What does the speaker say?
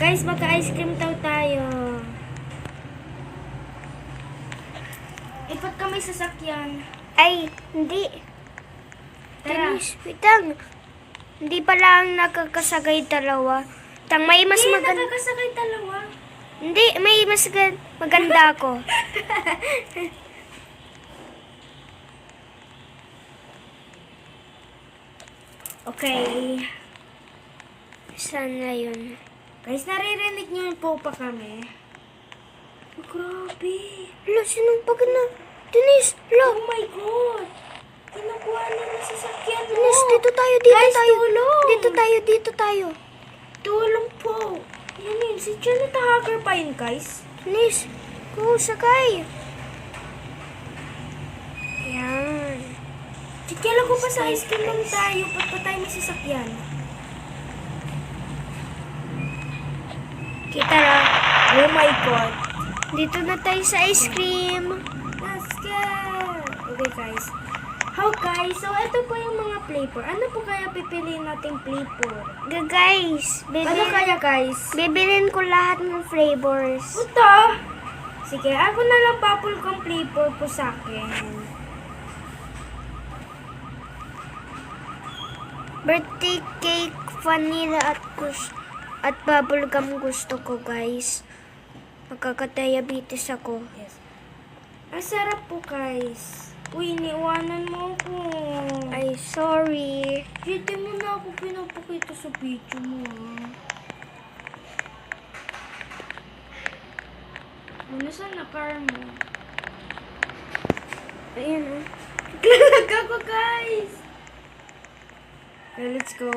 Guys, magka-ice cream daw tayo. Ba't ka may sasakyan? Ay, hindi. Tara. Pitang. Hindi pala ang nakakasagay dalawa. Tang may mas Hindi, maganda. nakakasakay dalawa. Hindi, may mas maganda ako. Okay. Saan na yun? Guys, naririnig niyo po pa kami. Oh, grabe. Lo, sinong pag na? Denise, lo. Oh my God. Kinukuha na ng sasakyan mo. Denise, dito tayo, dito Guys, tayo. tulong. Dito tayo. Tulong po. Yan yun. Si Janet Hacker pa yun, guys. Denise, go, sakay. Yan. Kailan ko pa sa ice cream lang tayo. Ba't pa tayo may sasakyan? Kita na. Oh my God. Dito na tayo sa ice cream. Let's go! Okay, guys. How, guys? So, ito po yung mga flavor. Ano po kaya pipiliin nating flavor? Guys, Ano kaya, guys? bibilin ko lahat ng flavors. Ito! Sige, ako na lang bubblegum flavor po sa akin. Birthday cake, vanilla at bubblegum gusto ko, guys. Magkaka-diabetes ako. Yes. Ang sarap po, guys. Uy, iniwanan mo ako. Ay, sorry. Hindi mo na ako pinapakita sa video mo, ha? Ano saan na car mo? Ayun, oh. Naglalag ako, guys! Okay, let's go.